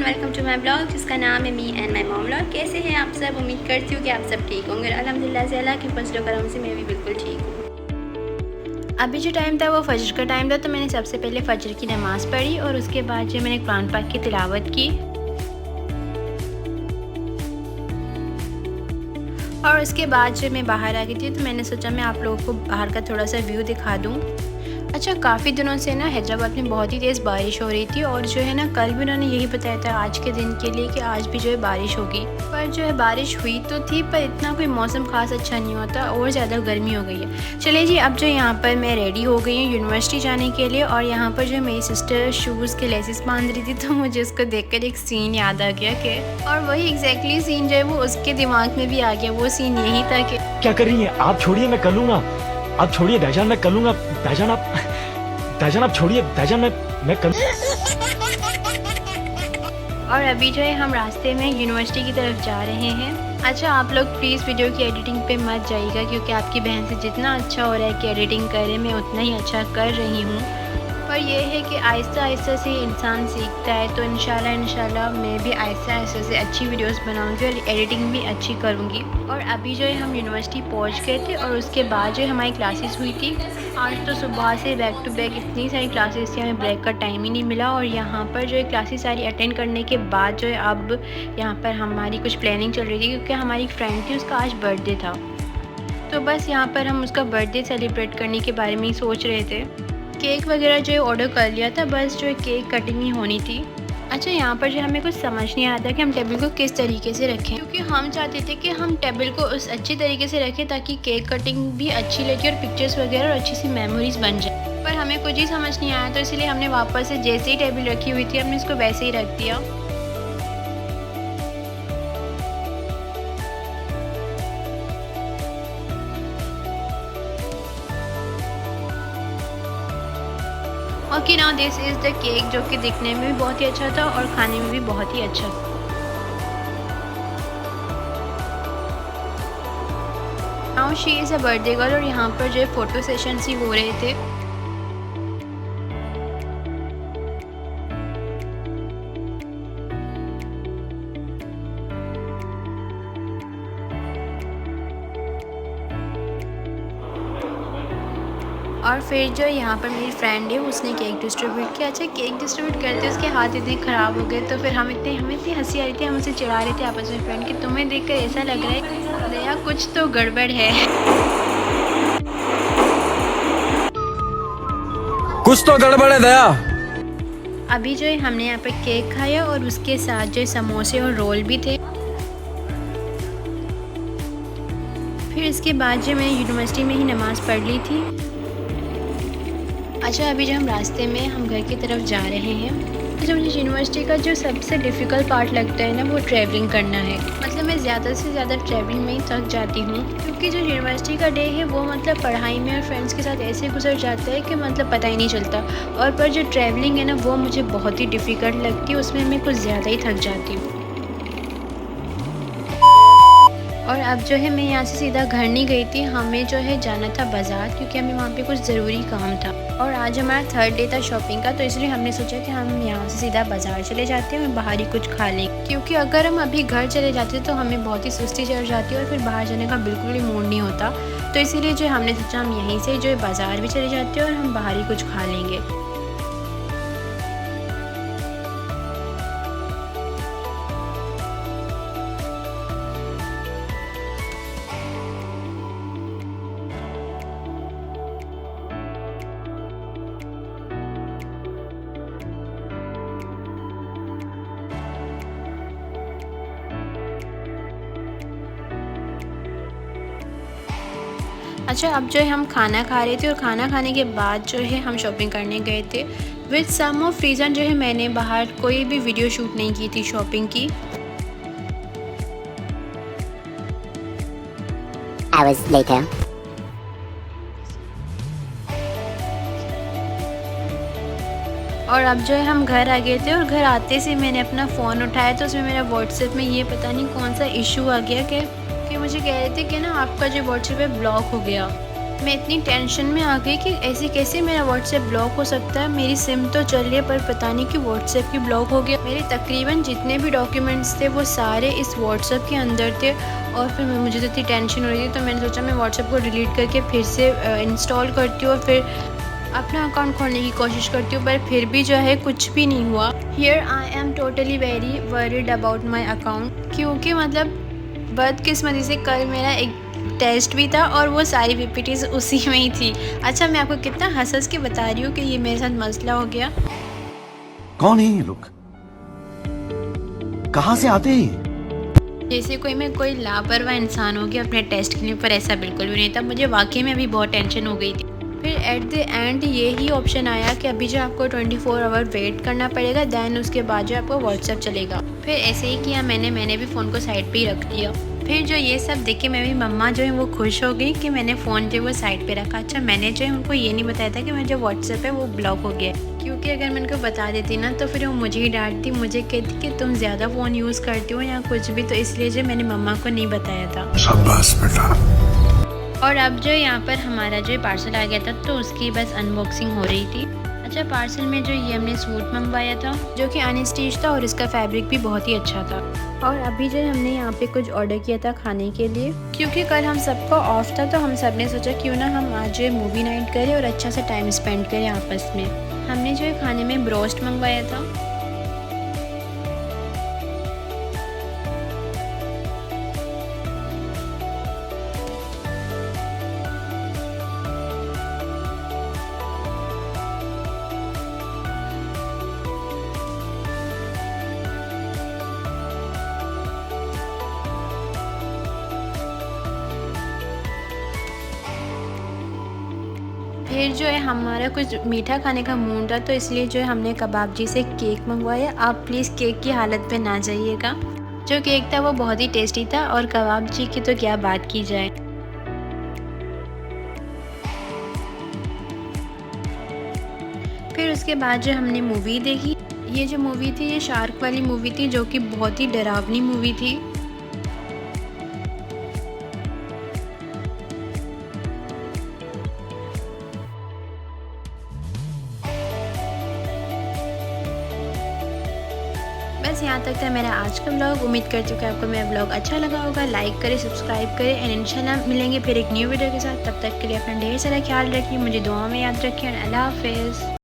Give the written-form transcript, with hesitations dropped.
Welcome to my blog जिसका नाम है me and my mom blog. कैसे हैं आप सब? उम्मीद करती हूँ कि आप सब ठीक होंगे। अल्हम्दुलिल्लाह से अल्लाह के फजल करम से मैं भी बिल्कुल ठीक हूँ। अभी जो टाइम था वो फजर का टाइम था, तो मैंने सबसे पहले फजर की नमाज़ पढ़ी और उसके बाद जो मैंने कुरान पाक की तिलावत की और उसके बाद जो मैं बाहर आ गई थी, तो मैंने सोचा मैं आप लोगों को बाहर का थोड़ा सा व्यू दिखा दूँ। अच्छा, काफ़ी दिनों से ना हैदराबाद में बहुत ही तेज़ बारिश हो रही थी और जो है ना कल भी उन्होंने यही बताया था आज के दिन के लिए कि आज भी जो है बारिश होगी। पर जो है बारिश हुई तो थी, पर इतना कोई मौसम खास अच्छा नहीं होता और ज़्यादा गर्मी हो गई है। चलिए जी, अब जो यहाँ पर मैं रेडी हो गई हूँ यूनिवर्सिटी जाने के लिए और यहाँ पर जो मेरी सिस्टर शूज़ के लेसेस बांध रही थी, तो मुझे उसको देख कर एक सीन याद आ गया कि और वही एग्जैक्टली सीन जो है वो उसके दिमाग में भी आ गया। वो सीन यही था कि क्या कर रही हैं आप? छोड़िए, मैं कर लूँगा। आप छोड़िए दहजान, मैं कर लूँगा। दहजान आप छोड़िए। दहजान मैं कर। और अभी जो है हम रास्ते में यूनिवर्सिटी की तरफ जा रहे हैं। अच्छा, आप लोग प्लीज़ वीडियो की एडिटिंग पे मत जाइएगा, क्योंकि आपकी बहन से जितना अच्छा हो रहा है कि एडिटिंग करे, मैं उतना ही अच्छा कर रही हूँ। पर यह है कि आहिस्ता आहिस्ता से इंसान सीखता है, तो इंशाल्लाह मैं भी आहिस्ता आहिस्ता से अच्छी वीडियोस बनाऊंगी और एडिटिंग भी अच्छी करूँगी। और अभी जो है हम यूनिवर्सिटी पहुँच गए थे और उसके बाद जो है हमारी क्लासेस हुई थी। आज तो सुबह से बैक टू बैक इतनी सारी क्लासेस थी, हमें ब्रेक का टाइम ही नहीं मिला। और यहाँ पर जो है क्लासेस सारी अटेंड करने के बाद जो है अब यहाँ पर हमारी कुछ प्लानिंग चल रही थी, क्योंकि हमारी फ्रेंड थी, उसका आज बर्थडे था। तो बस यहाँ पर हम उसका बर्थडे सेलिब्रेट करने के बारे में ही सोच रहे थे। केक वगैरह जो है ऑर्डर कर लिया था, बस जो है केक कटिंग ही होनी थी। अच्छा, यहाँ पर जो हमें कुछ समझ नहीं आता कि हम टेबल को किस तरीके से रखें, क्योंकि हम चाहते थे कि हम टेबल को उस अच्छी तरीके से रखें ताकि केक कटिंग भी अच्छी लगे और पिक्चर्स वगैरह और अच्छी सी मेमोरीज बन जाए। पर हमें कुछ ही समझ नहीं आया, तो इसलिए हमने वापस से जैसे ही टेबल रखी हुई थी हमने इसको वैसे ही रख दिया। Okay, now this is the cake, जो कि दिखने में भी बहुत ही अच्छा था और खाने में भी बहुत ही अच्छा था। Now she is a birthday girl और यहाँ पर जो है फ़ोटो सेशंस ही हो रहे थे। और फिर जो यहाँ पर मेरी फ्रेंड है उसने केक डिस्ट्रीब्यूट किया। अच्छा, केक डिस्ट्रीब्यूट करते उसके हाथ इतने ख़राब हो गए, तो फिर हमें इतनी हंसी आ रही थी, हम उसे चिढ़ा रहे थे आपस में फ्रेंड कि तुम्हें देखकर ऐसा लग रहा है कि दया कुछ तो गड़बड़ है। कुछ तो गड़बड़ है दया। अभी जो है हमने यहाँ पर केक खाया और उसके साथ जो है समोसे और रोल भी थे। फिर इसके बाद जो मैंने यूनिवर्सिटी में ही नमाज़ पढ़ ली थी। अच्छा, अभी जो हम रास्ते में हम घर की तरफ जा रहे हैं। जो मुझे यूनिवर्सिटी का जो सबसे डिफ़िकल्ट पार्ट लगता है ना, वो ट्रैवलिंग करना है। मतलब मैं ज़्यादा से ज़्यादा ट्रैवलिंग में ही थक जाती हूँ, क्योंकि जो यूनिवर्सिटी का डे है वो मतलब पढ़ाई में और फ्रेंड्स के साथ ऐसे गुजर जाता है कि मतलब पता ही नहीं चलता। और पर जो ट्रैवलिंग है ना, वो मुझे बहुत ही डिफ़िकल्ट लगती है, उसमें मैं कुछ ज़्यादा ही थक जाती हूँ। और अब जो है मैं यहाँ से सीधा घर नहीं गई थी, हमें जो है जाना था बाज़ार, क्योंकि हमें वहाँ पे कुछ ज़रूरी काम था। और आज हमारा थर्ड डे था शॉपिंग का, तो इसलिए हमने सोचा कि हम यहाँ से सीधा बाज़ार चले जाते हैं और बाहर ही कुछ खा लें, क्योंकि अगर हम अभी घर चले जाते तो हमें बहुत ही सुस्ती चढ़ जाती है और फिर बाहर जाने का बिल्कुल भी मूड नहीं होता। तो इसीलिए जो हमने सोचा हम यहीं से जो है बाज़ार भी चले जाते हैं और हम बाहर ही कुछ खा लेंगे। अच्छा, अब जो है हम खाना खा रहे थे और खाना खाने के बाद जो है हम शॉपिंग करने गए थे। विद सम ऑफ रीज़न जो है मैंने बाहर कोई भी वीडियो शूट नहीं की थी शॉपिंग की। Hours later. और अब जो है हम घर आ गए थे और घर आते से मैंने अपना फ़ोन उठाया तो उसमें मेरा व्हाट्सएप में ये पता नहीं कौन सा इशू आ गया कि मुझे कह रहे थे कि ना आपका जो व्हाट्सएप है ब्लॉक हो गया। मैं इतनी टेंशन में आ गई कि ऐसे कैसे मेरा व्हाट्सएप ब्लॉक हो सकता है। मेरी सिम तो चल रही है पर पता नहीं कि व्हाट्सएप भी ब्लॉक हो गया। मेरे तकरीबन जितने भी डॉक्यूमेंट्स थे वो सारे इस व्हाट्सएप के अंदर थे और फिर मुझे तो इतनी टेंशन हो रही थी, तो मैंने सोचा मैं व्हाट्सएप को डिलीट करके फिर से इंस्टॉल करती हूँ और फिर अपना अकाउंट खोलने की कोशिश करती हूँ, पर फिर भी जो है कुछ भी नहीं हुआ। Here I am totally very worried about my account, क्योंकि मतलब बदकिस्मती से कल मेरा एक टेस्ट भी था और वो सारी पीपीटीज उसी में ही थी। अच्छा, मैं आपको कितना हंस के बता रही हूँ कि ये मेरे साथ मसला हो गया। कौन है ये लोग? कहाँ से आते हैं? जैसे कोई लापरवाह इंसान हो गया अपने टेस्ट के लिए, पर ऐसा बिल्कुल भी नहीं था। मुझे वाकई में अभी बहुत टेंशन हो गई थी। फिर एट द एंड ये ही ऑप्शन आया कि अभी जो आपको 24 आवर वेट करना पड़ेगा, दैन उसके बाद जो आपको व्हाट्सएप चलेगा। फिर ऐसे ही किया मैंने भी फ़ोन को साइड पे ही रख दिया। फिर जो ये सब देख के मेरी मम्मा जो है वो खुश हो गई कि मैंने फ़ोन जो है वो साइड पे रखा। अच्छा, मैंने जो है उनको ये नहीं बताया था कि मेरा जो व्हाट्सएप है वो ब्लॉक हो गया, क्योंकि अगर मैं उनको बता देती ना तो फिर वो मुझे ही डांटती, मुझे कहती कि तुम ज़्यादा फ़ोन यूज़ करती हो या कुछ भी, तो इसलिए जो मैंने मम्मा को नहीं बताया था। शाबाश बेटा। और अब जो यहाँ पर हमारा जो पार्सल आ गया था तो उसकी बस अनबॉक्सिंग हो रही थी। अच्छा, पार्सल में जो ये हमने सूट मंगवाया था जो कि अनस्टिच था और इसका फैब्रिक भी बहुत ही अच्छा था। और अभी जो हमने यहाँ पे कुछ ऑर्डर किया था खाने के लिए, क्योंकि कल हम सबका ऑफ था तो हम सब ने सोचा क्यों ना हम आज मूवी नाइट करें और अच्छा सा टाइम स्पेंड करें आपस में। हमने जो है खाने में ब्रोस्ट मंगवाया था। फिर जो है हमारा कुछ मीठा खाने का मूड था तो इसलिए जो है हमने कबाब जी से केक मंगवाया। आप प्लीज़ केक की हालत पे ना जाइएगा। जो केक था वो बहुत ही टेस्टी था और कबाब जी की तो क्या बात की जाए। फिर उसके बाद जो हमने मूवी देखी। ये जो मूवी थी ये शार्क वाली मूवी थी जो कि बहुत ही डरावनी मूवी थी। बस यहाँ तक था मेरा आज का व्लॉग। उम्मीद करती हूँ कि आपको मेरा व्लॉग अच्छा लगा होगा। लाइक करें, सब्सक्राइब करें एंड इंशाल्लाह मिलेंगे फिर एक न्यू वीडियो के साथ। तब तक के लिए अपना ढेर सारा ख्याल रखिए, मुझे दुआ में याद रखिए। अल्लाह हाफिज़।